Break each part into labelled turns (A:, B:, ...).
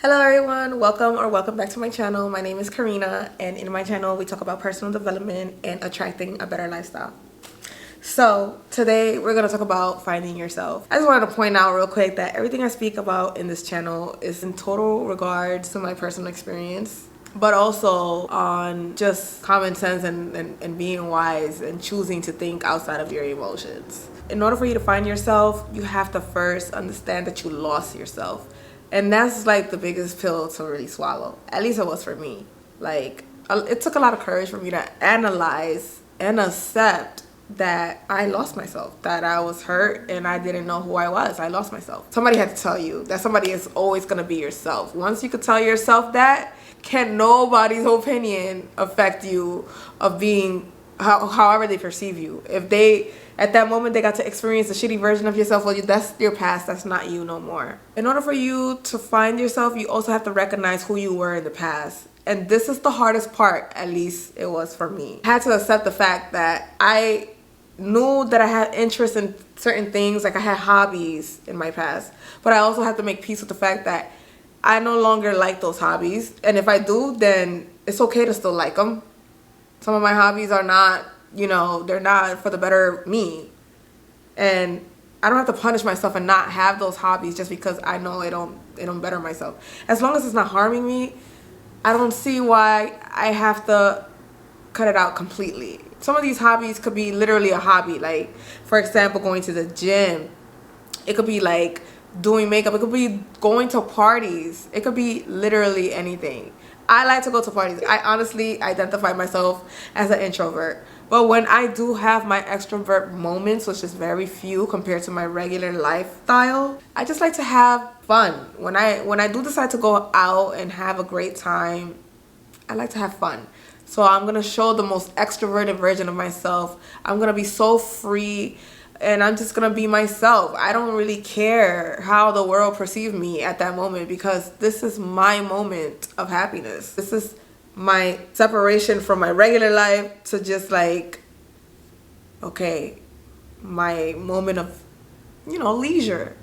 A: Hello everyone, welcome back to my channel. My name is Karina, and in my channel we talk about personal development and attracting a better lifestyle. So today we're going to talk about finding yourself. I just wanted to point out real quick that everything I speak about in this channel is in total regards to my personal experience, but also on just common sense and being wise and choosing to think outside of your emotions. In order for you to find yourself, you have to first understand that you lost yourself. And that's like the biggest pill to really swallow. At least it was for me. Like, it took a lot of courage for me to analyze and accept that I lost myself, that I was hurt and I didn't know who I was. I lost myself. Somebody had to tell you that somebody is always going to be yourself. Once you could tell yourself that, can nobody's opinion affect you of being however they perceive you. If they at that moment they got to experience a shitty version of yourself, well, that's your past. That's not you no more. In order for you to find yourself, you also have to recognize who you were in the past. And this is the hardest part, at least it was for me. I had to accept the fact that I knew that I had interest in certain things, like I had hobbies in my past, but I also have to make peace with the fact that I no longer like those hobbies. And if I do, then it's okay to still like them. Some of my hobbies are not, they're not for the better me. And I don't have to punish myself and not have those hobbies just because I know it don't better myself. As long as it's not harming me, I don't see why I have to cut it out completely. Some of these hobbies could be literally a hobby. Like, for example, going to the gym. It could be like doing makeup. It could be going to parties. It could be literally anything. I like to go to parties. I honestly identify myself as an introvert. But when I do have my extrovert moments, which is very few compared to my regular lifestyle, I just like to have fun. When I do decide to go out and have a great time, I like to have fun. So I'm going to show the most extroverted version of myself. I'm going to be so free. And I'm just going to be myself. I don't really care how the world perceives me at that moment, because this is my moment of happiness. This is my separation from my regular life to just like, okay, my moment of, leisure.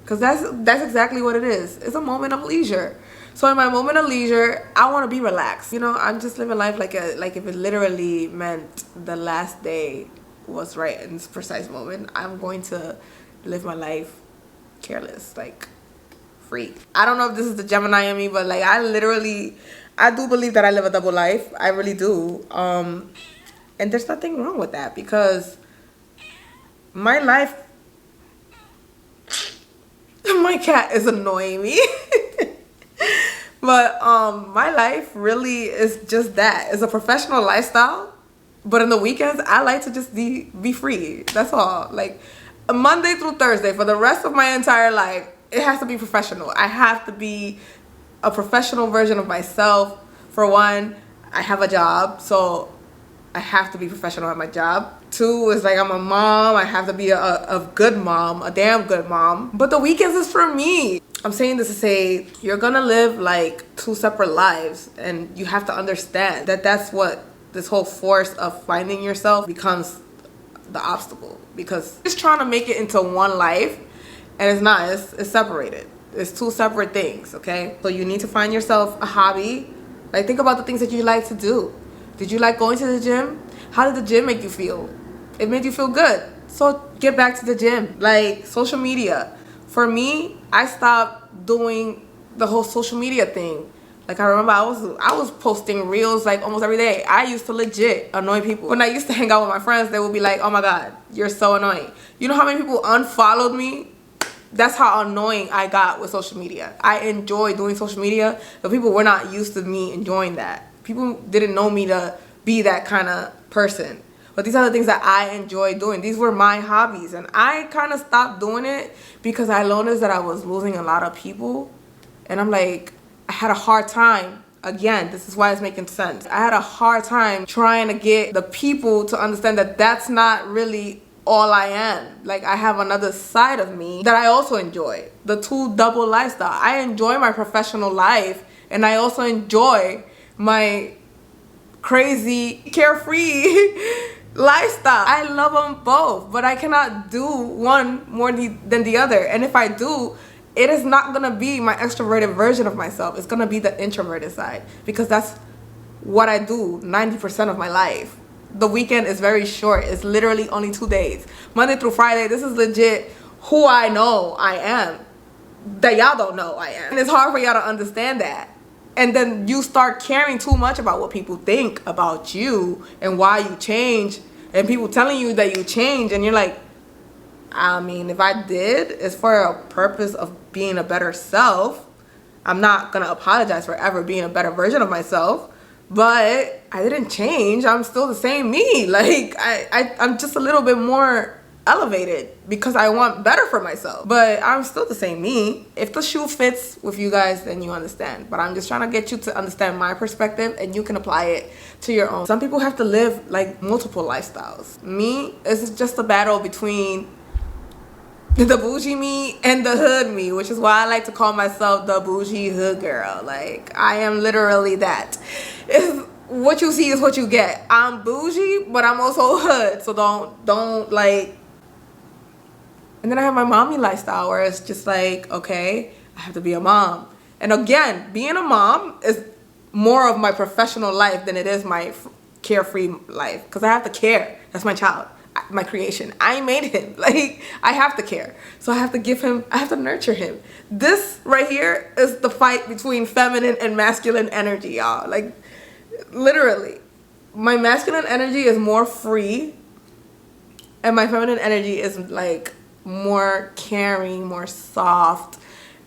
A: Because that's exactly what it is. It's a moment of leisure. So in my moment of leisure, I want to be relaxed. I'm just living life like if it literally meant the last day was right in this precise moment. I'm going to live my life careless, like free. I don't know if this is the Gemini in me, but like I do believe that I live a double life. I really do. And there's nothing wrong with that, because my life, my cat is annoying me. But my life really is just that. It's a professional lifestyle. But in the weekends, I like to just be free. That's all. Like, Monday through Thursday, for the rest of my entire life, it has to be professional. I have to be a professional version of myself. For one, I have a job, so I have to be professional at my job. Two is like I'm a mom. I have to be a good mom, a damn good mom. But the weekends is for me. I'm saying this to say you're gonna live like two separate lives, and you have to understand that that's what this whole force of finding yourself becomes the obstacle, because it's trying to make it into one life, and it's not. It's separated. It's two separate things, okay? So you need to find yourself a hobby. Like, think about the things that you like to do. Did you like going to the gym? How did the gym make you feel? It made you feel good. So get back to the gym. Like, social media. For me, I stopped doing the whole social media thing. Like, I remember I was posting reels like almost every day. I used to legit annoy people. When I used to hang out with my friends, they would be like, oh my God, you're so annoying. You know how many people unfollowed me? That's how annoying I got with social media. I enjoy doing social media, but people were not used to me enjoying that. People didn't know me to be that kind of person. But these are the things that I enjoy doing. These were my hobbies. And I kind of stopped doing it because I noticed that I was losing a lot of people. And I'm like, I had a hard time. Again, this is why it's making sense. I had a hard time trying to get the people to understand that that's not really all I am. Like, I have another side of me that I also enjoy. The two double lifestyle. I enjoy my professional life, and I also enjoy my crazy, carefree lifestyle. I love them both, but I cannot do one more than the other. And if I do, it is not gonna be my extroverted version of myself. It's gonna be the introverted side, because that's what I do 90% of my life. The weekend is very short. It's literally only 2 days, Monday through Friday. This is legit who I know I am, that y'all don't know I am. And it's hard for y'all to understand that. And then you start caring too much about what people think about you and why you change, and people telling you that you change, and you're like, I mean, if I did, it's for a purpose of being a better self. I'm not gonna apologize for ever being a better version of myself, but I didn't change. I'm still the same me. Like, I'm just a little bit more elevated because I want better for myself, but I'm still the same me. If the shoe fits with you guys, then you understand, but I'm just trying to get you to understand my perspective, and you can apply it to your own. Some people have to live like multiple lifestyles. Me, it's just a battle between the bougie me and the hood me, which is why I like to call myself the bougie hood girl. Like, I am literally that. If what you see is what you get. I'm bougie, but I'm also hood, so don't like. And then I have my mommy lifestyle, where it's just like, okay, I have to be a mom. And again, being a mom is more of my professional life than it is my carefree life, because I have to care. That's my child, my creation. I made him. Like, I have to care. So I have to give him, I have to nurture him. This right here is the fight between feminine and masculine energy, y'all. Like, literally, my masculine energy is more free, and my feminine energy is like more caring, more soft.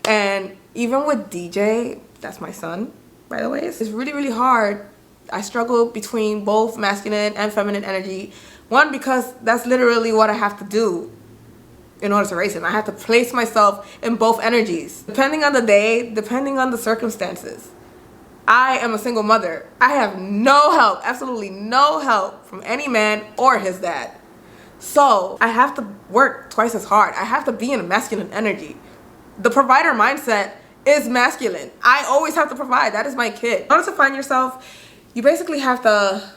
A: And even with DJ, that's my son, by the way, it's really, really hard. I struggle between both masculine and feminine energy. One, because that's literally what I have to do in order to raise him. I have to place myself in both energies, depending on the day, depending on the circumstances. I am a single mother. I have no help, absolutely no help from any man or his dad. So I have to work twice as hard. I have to be in a masculine energy. The provider mindset is masculine. I always have to provide. That is my kid. In order to find yourself, you basically have to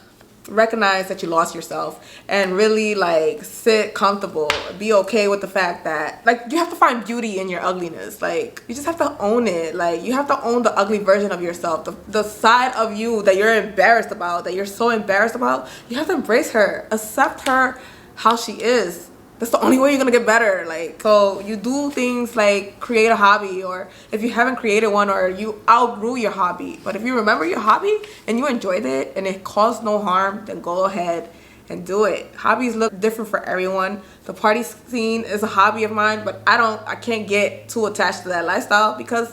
A: recognize that you lost yourself and really like sit comfortable, be okay with the fact that like you have to find beauty in your ugliness. Like, you just have to own it. Like, you have to own the ugly version of yourself, the side of you that you're embarrassed about, that you're so embarrassed about. You have to embrace her, accept her how she is. That's the only way you're gonna get better. Like, so you do things like create a hobby, or if you haven't created one, or you outgrew your hobby, but if you remember your hobby and you enjoyed it and it caused no harm, then go ahead and do it. Hobbies look different for everyone. The party scene is a hobby of mine, but I can't get too attached to that lifestyle, because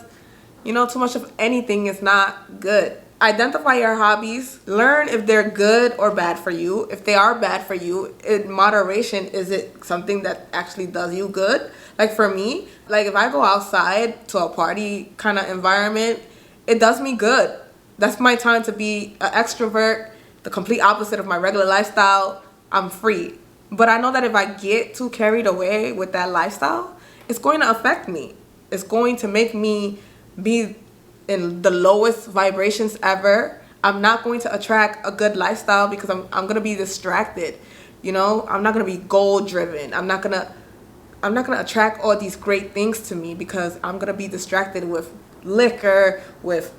A: you know, too much of anything is not good. Identify your hobbies. Learn if they're good or bad for you. If they are bad for you, in moderation, is it something that actually does you good? Like for me, like if I go outside to a party kind of environment, it does me good. That's my time to be an extrovert, the complete opposite of my regular lifestyle. I'm free. But I know that if I get too carried away with that lifestyle, it's going to affect me. It's going to make me be in the lowest vibrations ever. I'm not going to attract a good lifestyle, because I'm going to be distracted. You know, I'm not going to be goal driven. I'm not going to attract all these great things to me, because I'm going to be distracted with liquor, with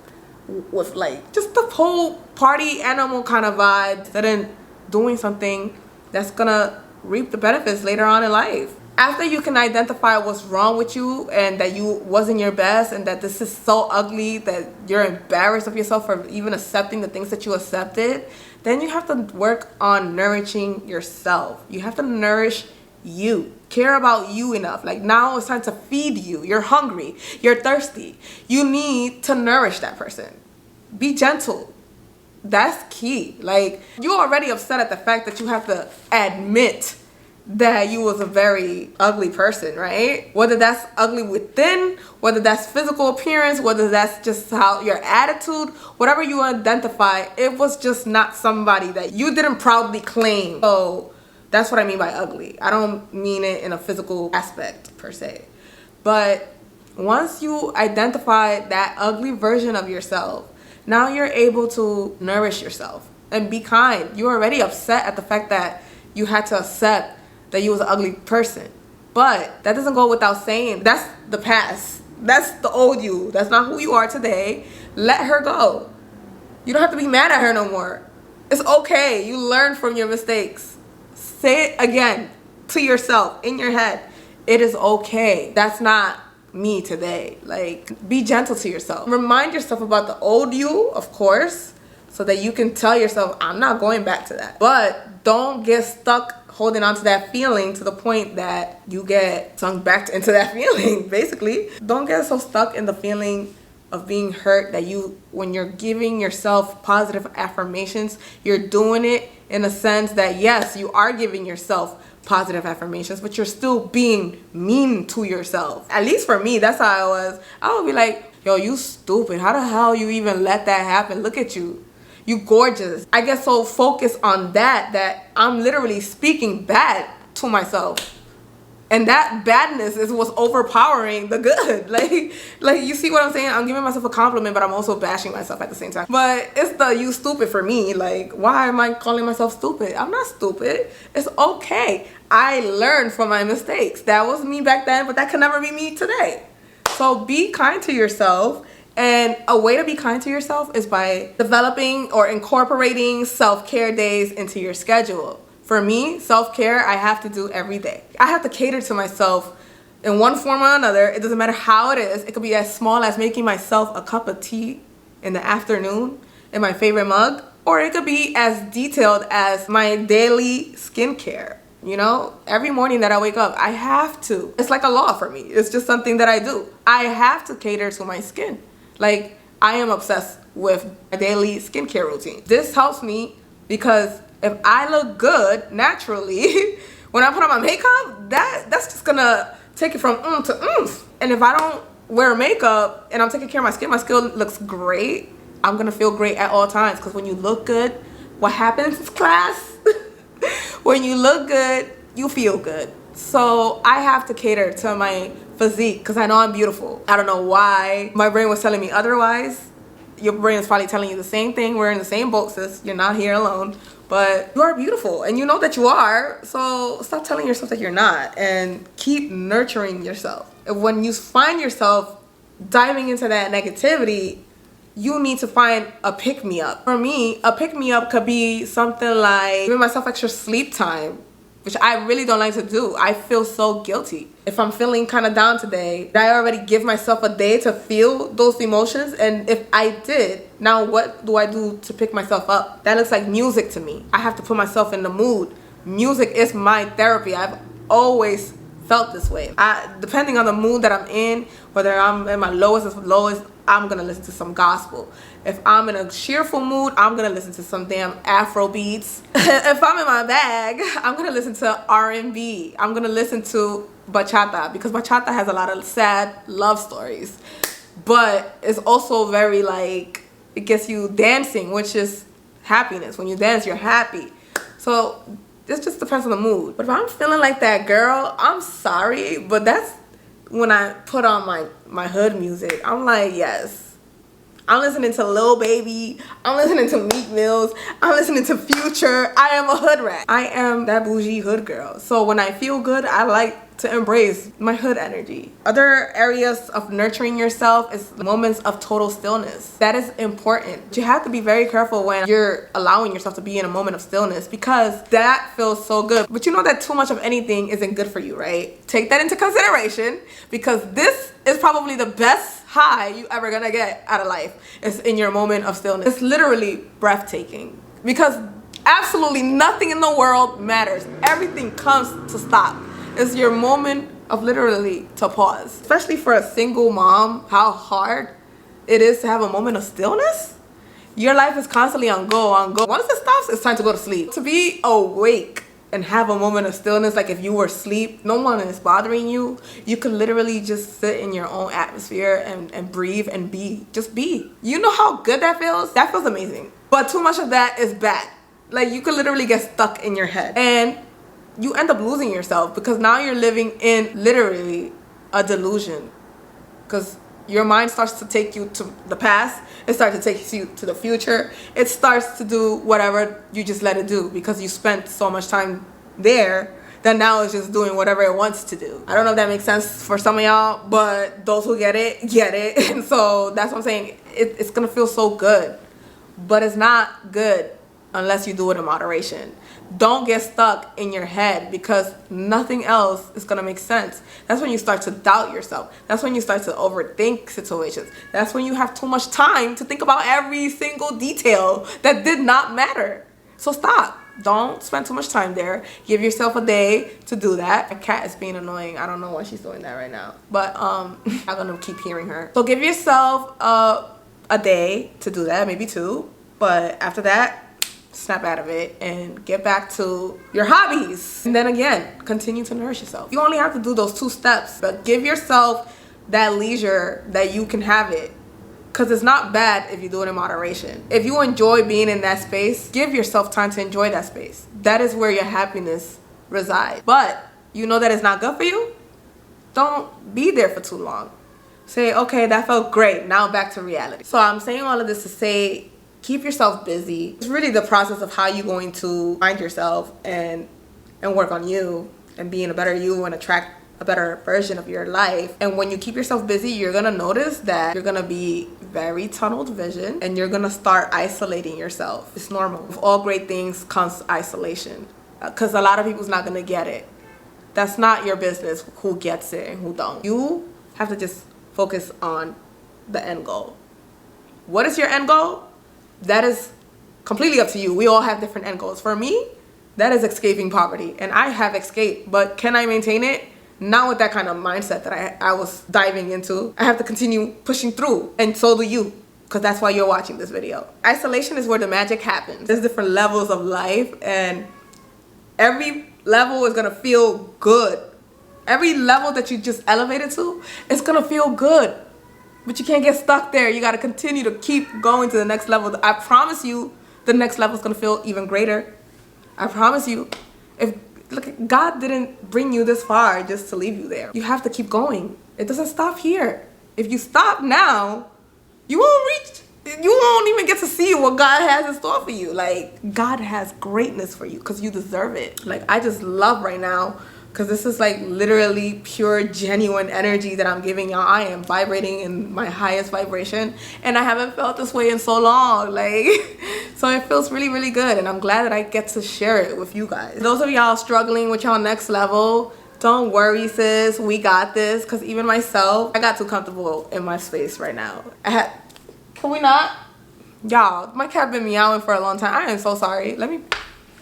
A: like just the whole party animal kind of vibe, instead of doing something that's going to reap the benefits later on in life. After you can identify what's wrong with you, and that you wasn't your best, and that this is so ugly that you're embarrassed of yourself for even accepting the things that you accepted, then you have to work on nourishing yourself. You have to nourish you. Care about you enough. Like, now it's time to feed you. You're hungry. You're thirsty. You need to nourish that person. Be gentle. That's key. Like, you're already upset at the fact that you have to admit that you was a very ugly person, right? Whether that's ugly within, whether that's physical appearance, whether that's just how your attitude, whatever you identify, it was just not somebody that you didn't proudly claim. So that's what I mean by ugly. I don't mean it in a physical aspect per se. But once you identify that ugly version of yourself, now you're able to nourish yourself and be kind. You're already upset at the fact that you had to accept that you was an ugly person. But that doesn't go without saying. That's the past. That's the old you. That's not who you are today. Let her go. You don't have to be mad at her no more. It's okay. You learn from your mistakes. Say it again to yourself in your head. It is okay. That's not me today. Like, be gentle to yourself. Remind yourself about the old you, of course, so that you can tell yourself, I'm not going back to that. But don't get stuck holding on to that feeling to the point that you get sunk back into that feeling, basically. Don't get so stuck in the feeling of being hurt that when you're giving yourself positive affirmations, you're doing it in a sense that, yes, you are giving yourself positive affirmations, but you're still being mean to yourself. At least for me, that's how I was. I would be like, yo, you stupid. How the hell you even let that happen? Look at you. You gorgeous. I get so focused on that I'm literally speaking bad to myself. And that badness was overpowering the good. Like you see what I'm saying? I'm giving myself a compliment, but I'm also bashing myself at the same time. But it's the you stupid for me. Like, why am I calling myself stupid? I'm not stupid. It's okay. I learned from my mistakes. That was me back then, but that can never be me today. So be kind to yourself. And a way to be kind to yourself is by developing or incorporating self-care days into your schedule. For me, self-care, I have to do every day. I have to cater to myself in one form or another. It doesn't matter how it is. It could be as small as making myself a cup of tea in the afternoon in my favorite mug, or it could be as detailed as my daily skincare. You know, every morning that I wake up, I have to. It's like a law for me. It's just something that I do. I have to cater to my skin. Like, I am obsessed with a daily skincare routine. This helps me because if I look good naturally, when I put on my makeup, that's just gonna take it from to oomph. And if I don't wear makeup and I'm taking care of my skin looks great. I'm gonna feel great at all times. Because when you look good, what happens, class? When you look good, you feel good. So I have to cater to my physique because I know I'm beautiful. I don't know why my brain was telling me otherwise. Your brain is probably telling you the same thing. We're in the same boat, sis. You're not here alone. But you are beautiful and you know that you are. So stop telling yourself that you're not and keep nurturing yourself. And when you find yourself diving into that negativity, you need to find a pick-me-up. For me, a pick-me-up could be something like giving myself extra sleep time, which I really don't like to do. I feel so guilty. If I'm feeling kind of down today, I already give myself a day to feel those emotions. And if I did, now what do I do to pick myself up? That looks like music to me. I have to put myself in the mood. Music is my therapy. I've always felt this way. Depending on the mood that I'm in, whether I'm in my lowest, I'm gonna listen to some gospel. If I'm in a cheerful mood, I'm gonna listen to some damn Afro beats. If I'm in my bag, I'm gonna listen to R&B. I'm gonna listen to bachata because bachata has a lot of sad love stories, but it's also very like, it gets you dancing, which is happiness. When you dance, you're happy. So it just depends on the mood. But if I'm feeling like that girl, I'm sorry, but that's when I put on my hood music. I'm like, yes, I'm listening to Lil Baby, I'm listening to Meek Mills, I'm listening to Future. I am a hood rat. I am that bougie hood girl. So when I feel good, I like to embrace my hood energy. Other areas of nurturing yourself is moments of total stillness. That is important. You have to be very careful when you're allowing yourself to be in a moment of stillness because that feels so good. But you know that too much of anything isn't good for you, right? Take that into consideration because this is probably the best high you ever gonna get out of life. It's in your moment of stillness. It's literally breathtaking because absolutely nothing in the world matters. Everything comes to stop. It's your moment of literally to pause. Especially for a single mom, how hard it is to have a moment of stillness. Your life is constantly on go. Once it stops, it's time to go to sleep. To be awake and have a moment of stillness, like if you were asleep, no one is bothering you. You could literally just sit in your own atmosphere and breathe and be. Just be. You know how good that feels? That feels amazing. But too much of that is bad. Like you could literally get stuck in your head. And you end up losing yourself because now you're living in literally a delusion because your mind starts to take you to the past. It starts to take you to the future. It starts to do whatever you just let it do because you spent so much time there that now is just doing whatever it wants to do. I don't know if that makes sense for some of y'all, but those who get it, get it. And so that's what I'm saying. It's gonna feel so good, but it's not good unless you do it in moderation. Don't get stuck in your head because nothing else is gonna make sense. That's when you start to doubt yourself. That's when you start to overthink situations. That's when you have too much time to think about every single detail that did not matter. So stop. Don't spend too much time there. Give yourself a day to do that. My cat is being annoying. I don't know why she's doing that right now, but I'm gonna keep hearing her. So give yourself a day to do that, maybe 2, but after that, snap out of it and get back to your hobbies. And then again, continue to nourish yourself. You only have to do those 2 steps, but give yourself that leisure that you can have it. Because it's not bad if you do it in moderation. If you enjoy being in that space, give yourself time to enjoy that space. That is where your happiness resides. But you know that it's not good for you? Don't be there for too long. Say, okay, that felt great. Now back to reality. So I'm saying all of this to say, keep yourself busy. It's really the process of how you're going to find yourself and work on you and being a better you and attract a better version of your life. And when you keep yourself busy, you're gonna notice that you're gonna be very tunneled vision and you're gonna start isolating yourself. It's normal. With all great things comes isolation, because a lot of people's not gonna get it. That's not your business who gets it and who don't. You have to just focus on the end goal. What is your end goal? That is completely up to you. We all have different end goals. For me, that is escaping poverty, and I have escaped, but can I maintain it? Not with that kind of mindset that I was diving into. I have to continue pushing through, and so do you, because that's why you're watching this video. Isolation is where the magic happens. There's different levels of life, and every level is gonna feel good. Every level that you just elevated to, it's gonna feel good. But you can't get stuck there. You gotta continue to keep going to the next level. I promise you, the next level is gonna feel even greater. I promise you. Look, God didn't bring you this far just to leave you there. You have to keep going. It doesn't stop here. If you stop now, you won't even get to see what God has in store for you. Like, God has greatness for you because you deserve it. Like, I just love right now, because this is like literally pure, genuine energy that I'm giving y'all. I am vibrating in my highest vibration, and I haven't felt this way in so long. Like, so it feels really, really good, and I'm glad that I get to share it with you guys. Those of y'all struggling with y'all next level, don't worry, sis. We got this, because even myself, I got too comfortable in my space right now. Can we not? Y'all, my cat been meowing for a long time. I am so sorry. Let me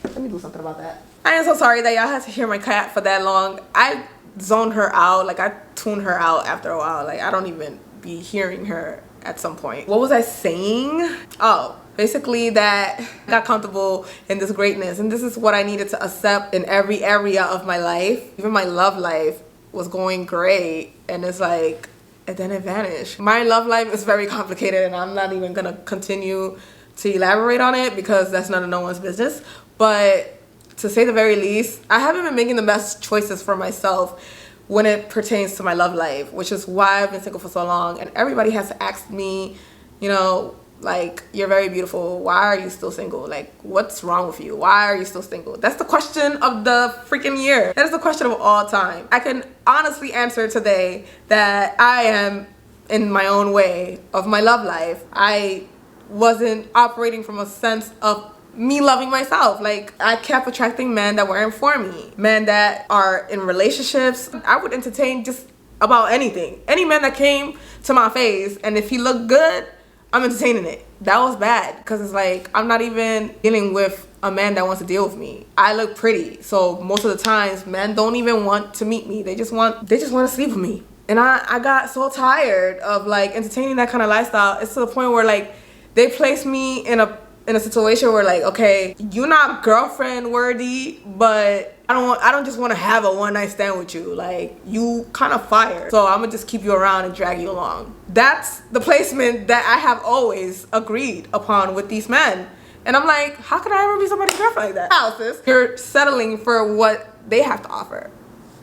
A: do something about that. I am so sorry that y'all had to hear my cat for that long. I zoned her out. Like, I tuned her out after a while. Like, I don't even be hearing her at some point. What was I saying? Oh, basically that I got comfortable in this greatness, and this is what I needed to accept in every area of my life. Even my love life was going great, and it's like, and then it vanished. My love life is very complicated, and I'm not even gonna continue to elaborate on it because that's none of no one's business. But to say the very least, I haven't been making the best choices for myself when it pertains to my love life, which is why I've been single for so long. And everybody has to ask me, you know, like, you're very beautiful. Why are you still single? Like, what's wrong with you? Why are you still single? That's the question of the freaking year. That is the question of all time. I can honestly answer today that I am, in my own way of my love life, I wasn't operating from a sense of me loving myself. Like, I kept attracting men that weren't for me, men that are in relationships. I would entertain just about anything, any man that came to my face, and if he looked good, I'm entertaining it. That was bad, because it's like, I'm not even dealing with a man that wants to deal with me. I look pretty, so most of the times men don't even want to meet me. They just want to sleep with me. And I got so tired of like entertaining that kind of lifestyle. It's to the point where like they place me in a situation where like, okay, you're not girlfriend worthy, but I don't just want to have a one night stand with you. Like, you kind of fire, so I'm gonna just keep you around and drag you along. That's the placement that I have always agreed upon with these men. And I'm like, how can I ever be somebody's girlfriend like that? How, sis? You're settling for what they have to offer,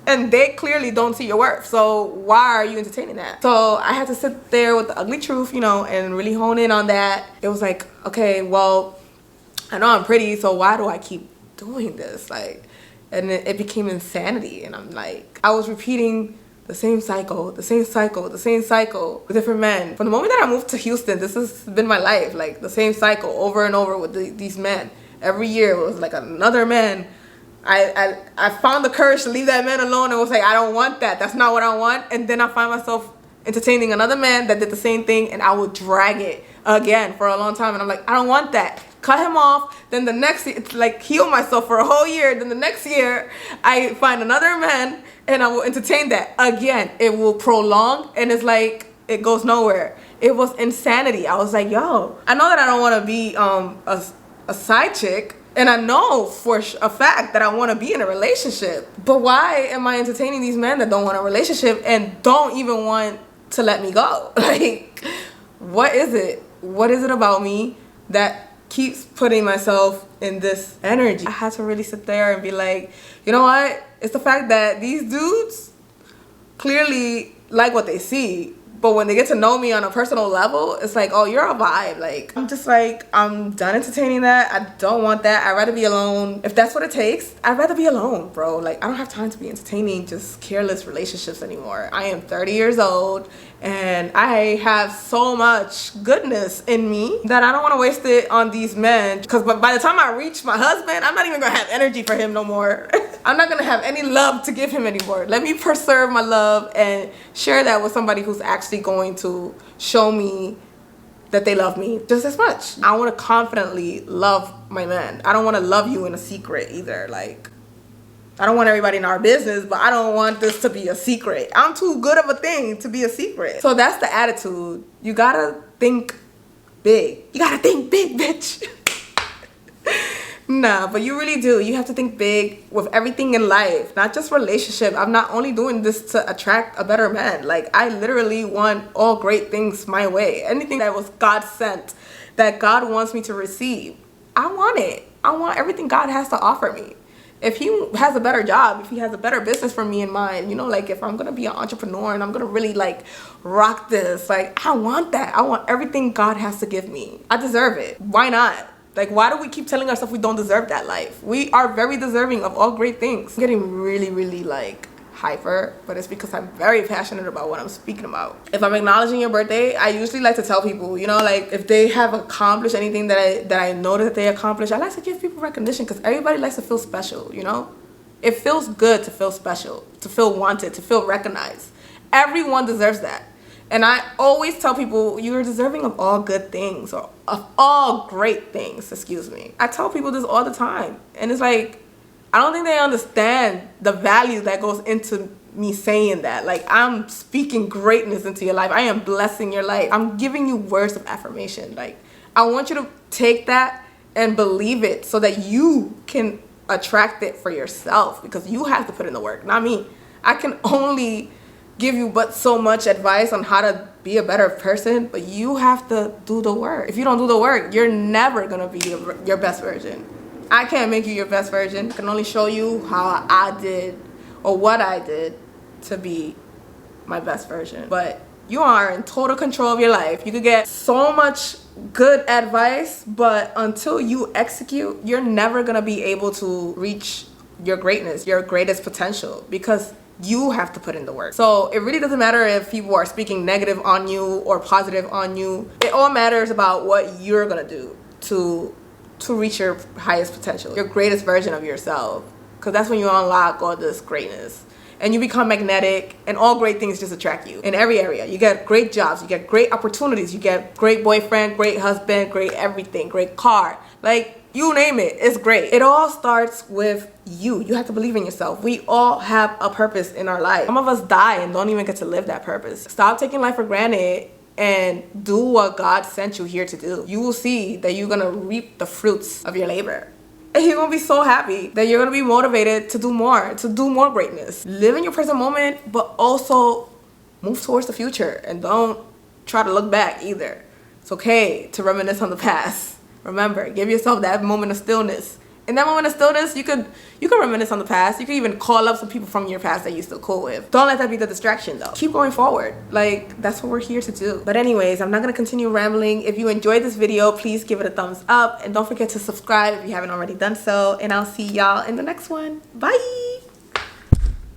A: and they clearly don't see your worth, so why are you entertaining that? So I had to sit there with the ugly truth, you know, and really hone in on that. It was like, okay, well, I know I'm pretty, so why do I keep doing this? Like, and it became insanity. And I'm like, I was repeating the same cycle with different men. From the moment that I moved to Houston, this has been my life, like the same cycle over and over with these men. Every year it was like another man. I found the courage to leave that man alone and was like, I don't want that. That's not what I want. And then I find myself entertaining another man that did the same thing, and I would drag it again for a long time. And I'm like, I don't want that. Cut him off. Then the next, it's like heal myself for a whole year. Then the next year, I find another man and I will entertain that again. It will prolong, and it's like it goes nowhere. It was insanity. I was like, yo, I know that I don't want to be a side chick. And I know for a fact that I want to be in a relationship. But why am I entertaining these men that don't want a relationship and don't even want to let me go? Like, what is it? What is it about me that keeps putting myself in this energy? I had to really sit there and be like, you know what? It's the fact that these dudes clearly like what they see. But when they get to know me on a personal level, it's like, oh, you're a vibe. Like, I'm just like, I'm done entertaining that. I don't want that. I'd rather be alone. If that's what it takes, I'd rather be alone, bro. Like, I don't have time to be entertaining just careless relationships anymore. I am 30 years old and I have so much goodness in me that I don't want to waste it on these men. Because by the time I reach my husband, I'm not even going to have energy for him no more. I'm not going to have any love to give him anymore. Let me preserve my love and share that with somebody who's actually going to show me that they love me just as much. I want to confidently love my man. I don't want to love you in a secret either. Like, I don't want everybody in our business, but I don't want this to be a secret. I'm too good of a thing to be a secret. So that's the attitude. You gotta think big. You gotta think big, bitch. Nah, but you really do. You have to think big with everything in life, not just relationship. I'm not only doing this to attract a better man. Like, I literally want all great things my way. Anything that was God sent, that God wants me to receive, I want it. I want everything God has to offer me. If he has a better job, if he has a better business for me in mind, you know, like if I'm going to be an entrepreneur and I'm going to really like rock this, like I want that. I want everything God has to give me. I deserve it. Why not? Like, why do we keep telling ourselves we don't deserve that life? We are very deserving of all great things. I'm getting really, really like hyper, but it's because I'm very passionate about what I'm speaking about. If I'm acknowledging your birthday, I usually like to tell people, you know, like if they have accomplished anything that I know that they accomplished, I like to give people recognition because everybody likes to feel special, you know? It feels good to feel special, to feel wanted, to feel recognized. Everyone deserves that. And I always tell people, you're deserving of all good things, or of all great things, excuse me. I tell people this all the time. And it's like, I don't think they understand the value that goes into me saying that. Like, I'm speaking greatness into your life. I am blessing your life. I'm giving you words of affirmation. Like, I want you to take that and believe it so that you can attract it for yourself, because you have to put in the work, not me. I can only give you but so much advice on how to be a better person, but you have to do the work. If you don't do the work, you're never gonna be your best version. I can't make you your best version. I can only show you how I did or what I did to be my best version. But you are in total control of your life. You could get so much good advice, but until you execute, you're never gonna be able to reach your greatness, your greatest potential, because you have to put in the work. So it really doesn't matter if people are speaking negative on you or positive on you. It all matters about what you're gonna do to reach your highest potential, your greatest version of yourself, because that's when you unlock all this greatness and you become magnetic, and all great things just attract you in every area. You get great jobs, you get great opportunities, you get great boyfriend, great husband, great everything, great car, like you name it, it's great. It all starts with you. You have to believe in yourself. We all have a purpose in our life. Some of us die and don't even get to live that purpose. Stop taking life for granted and do what God sent you here to do. You will see that you're gonna reap the fruits of your labor. And you're gonna be so happy that you're gonna be motivated to do more greatness. Live in your present moment, but also move towards the future, and don't try to look back either. It's okay to reminisce on the past. Remember, give yourself that moment of stillness In that moment of stillness, you could reminisce on the past. You could even call up some people from your past that you're still cool with. Don't let that be the distraction though. Keep going forward. Like, that's what we're here to do. But anyways, I'm not gonna continue rambling. If you enjoyed this video, please give it a thumbs up and don't forget to subscribe if you haven't already done so. And I'll see y'all in the next one. Bye.